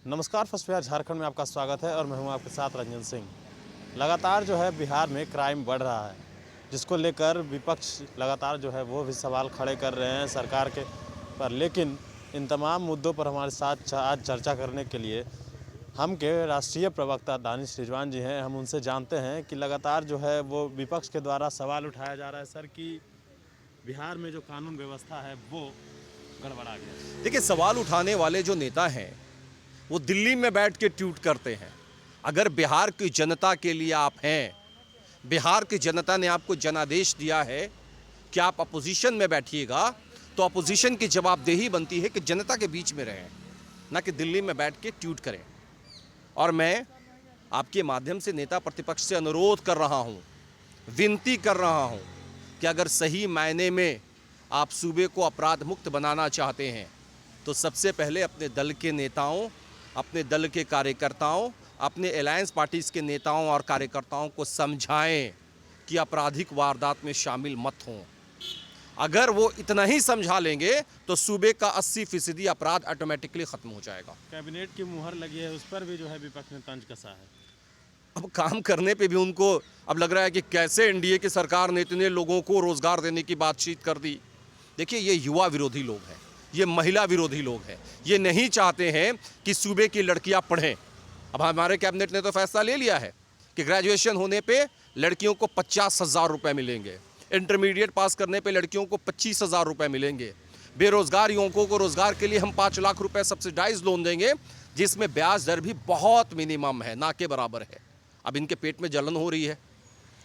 नमस्कार, फर्स्ट बिहार झारखंड में आपका स्वागत है और मैं हूं आपके साथ रंजन सिंह। लगातार जो है बिहार में क्राइम बढ़ रहा है, जिसको लेकर विपक्ष लगातार जो है वो भी सवाल खड़े कर रहे हैं सरकार के पर। लेकिन इन तमाम मुद्दों पर हमारे साथ आज चर्चा करने के लिए हम के राष्ट्रीय प्रवक्ता दानिश रिजवान जी हैं। हम उनसे जानते हैं कि लगातार जो है वो विपक्ष के द्वारा सवाल उठाया जा रहा है सर कि बिहार में जो कानून व्यवस्था है वो गड़बड़ा गया। देखिए, सवाल उठाने वाले जो नेता हैं वो दिल्ली में बैठ के ट्वीट करते हैं। अगर बिहार की जनता के लिए आप हैं, बिहार की जनता ने आपको जनादेश दिया है कि आप अपोजिशन में बैठिएगा, तो अपोजिशन की जवाबदेही बनती है कि जनता के बीच में रहें, ना कि दिल्ली में बैठ के ट्वीट करें। और मैं आपके माध्यम से नेता प्रतिपक्ष से अनुरोध कर रहा हूं, विनती कर रहा हूं कि अगर सही मायने में आप सूबे को अपराध मुक्त बनाना चाहते हैं तो सबसे पहले अपने दल के नेताओं, अपने दल के कार्यकर्ताओं, अपने अलायंस पार्टीज़ के नेताओं और कार्यकर्ताओं को समझाएं कि आपराधिक वारदात में शामिल मत हों। अगर वो इतना ही समझा लेंगे तो सूबे का 80% अपराध ऑटोमेटिकली ख़त्म हो जाएगा। कैबिनेट की मुहर लगी है, उस पर भी जो है विपक्ष ने तंज कसा है। अब काम करने पे भी उनको अब लग रहा है कि कैसे एनडीए की सरकार ने इतने लोगों को रोज़गार देने की बातचीत कर दी। देखिए, ये युवा विरोधी लोग हैं, ये महिला विरोधी लोग हैं, ये नहीं चाहते हैं कि सूबे की लड़कियां पढ़ें। अब हमारे कैबिनेट ने तो फैसला ले लिया है कि ग्रेजुएशन होने पे लड़कियों को 50,000 रुपये मिलेंगे, इंटरमीडिएट पास करने पे लड़कियों को 25,000 रुपये मिलेंगे, बेरोजगार युवकों को रोजगार के लिए हम 5 लाख रुपए सब्सिडाइज लोन देंगे, जिसमें ब्याज दर भी बहुत मिनिमम है, ना के बराबर है। अब इनके पेट में जलन हो रही है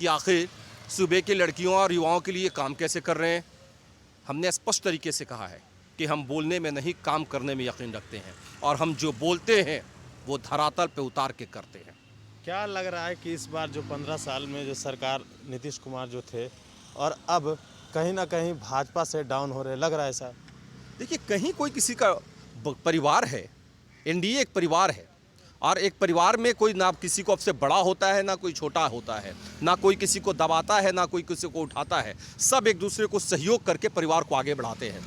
कि आखिर सूबे की लड़कियों और युवाओं के लिए काम कैसे कर रहे हैं। हमने स्पष्ट तरीके से कहा है कि हम बोलने में नहीं, काम करने में यकीन रखते हैं, और हम जो बोलते हैं वो धरातल पे उतार के करते हैं। क्या लग रहा है कि इस बार जो 15 साल में जो सरकार नीतीश कुमार जो थे और अब कहीं ना कहीं भाजपा से डाउन हो रहे, लग रहा है ऐसा? देखिए, कहीं कोई किसी का परिवार है, एनडीए एक परिवार है, और एक परिवार में कोई ना किसी को आपसे बड़ा होता है, ना कोई छोटा होता है, ना कोई किसी को दबाता है, ना कोई किसी को उठाता है। सब एक दूसरे को सहयोग करके परिवार को आगे बढ़ाते हैं।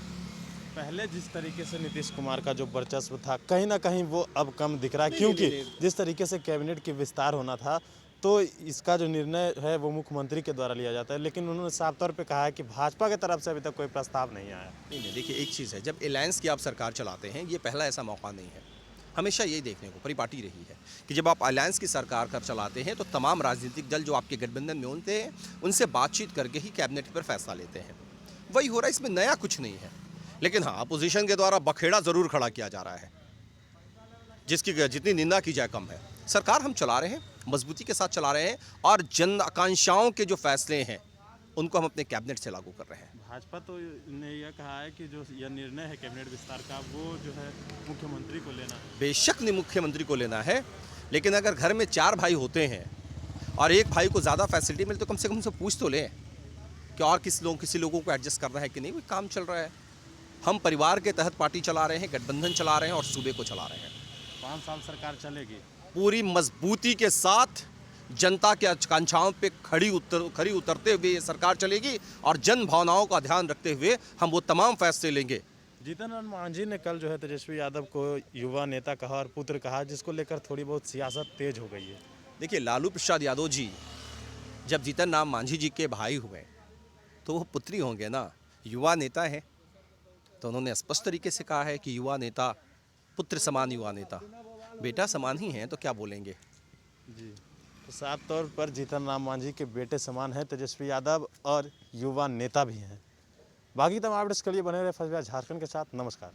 पहले जिस तरीके से नीतीश कुमार का जो वर्चस्व था, कहीं ना कहीं वो अब कम दिख रहा है, क्योंकि जिस तरीके से कैबिनेट की विस्तार होना था तो इसका जो निर्णय है वो मुख्यमंत्री के द्वारा लिया जाता है। लेकिन उन्होंने साफ तौर पे कहा है कि भाजपा की तरफ से अभी तक कोई प्रस्ताव नहीं आया। नहीं, देखिए, एक चीज़ है, जब अलायंस की आप सरकार चलाते हैं, ये पहला ऐसा मौका नहीं है। हमेशा यही देखने को परिपाटी रही है कि जब आप अलायंस की सरकार कर चलाते हैं तो तमाम राजनीतिक दल जो आपके गठबंधन में होते हैं उनसे बातचीत करके ही कैबिनेट पर फैसला लेते हैं। वही हो रहा है, इसमें नया कुछ नहीं है। लेकिन हाँ, अपोजिशन के द्वारा बखेड़ा ज़रूर खड़ा किया जा रहा है, जिसकी जितनी निंदा की जाए कम है। सरकार हम चला रहे हैं, मजबूती के साथ चला रहे हैं, और जन आकांक्षाओं के जो फैसले हैं उनको हम अपने कैबिनेट से लागू कर रहे हैं। भाजपा तो ने यह कहा है कि जो यह निर्णय है कैबिनेट विस्तार का, वो जो है मुख्यमंत्री को लेना है। बेशक नहीं मुख्यमंत्री को लेना है, लेकिन अगर घर में 4 भाई होते हैं और एक भाई को ज़्यादा फैसिलिटी मिले तो कम से कम उनसे पूछ तो लें कि और किसी लोगों को एडजस्ट करना है कि नहीं। वो काम चल रहा है, हम परिवार के तहत पार्टी चला रहे हैं, गठबंधन चला रहे हैं और सूबे को चला रहे हैं। 5 साल सरकार चलेगी पूरी मजबूती के साथ, जनता के आकांक्षाओं पे खड़ी उतरते हुए ये सरकार चलेगी, और जन भावनाओं का ध्यान रखते हुए हम वो तमाम फैसले लेंगे। जीतन राम मांझी ने कल जो है तेजस्वी यादव को युवा नेता कहा और पुत्र कहा, जिसको लेकर थोड़ी बहुत सियासत तेज हो गई है। देखिए, लालू प्रसाद यादव जी जब जीतन राम मांझी जी के भाई हुए तो वो पुत्री होंगे ना, युवा नेता है। तो उन्होंने स्पष्ट तरीके से कहा है कि युवा नेता, पुत्र समान युवा नेता, बेटा समान ही हैं, तो क्या बोलेंगे। जी, तो साफ तौर पर जीतन राम मांझी के बेटे समान हैं तेजस्वी यादव, और युवा नेता भी हैं। बाकी तमाम अपडेट्स के लिए बने रहे फर्स्ट बिहार झारखंड के साथ। नमस्कार।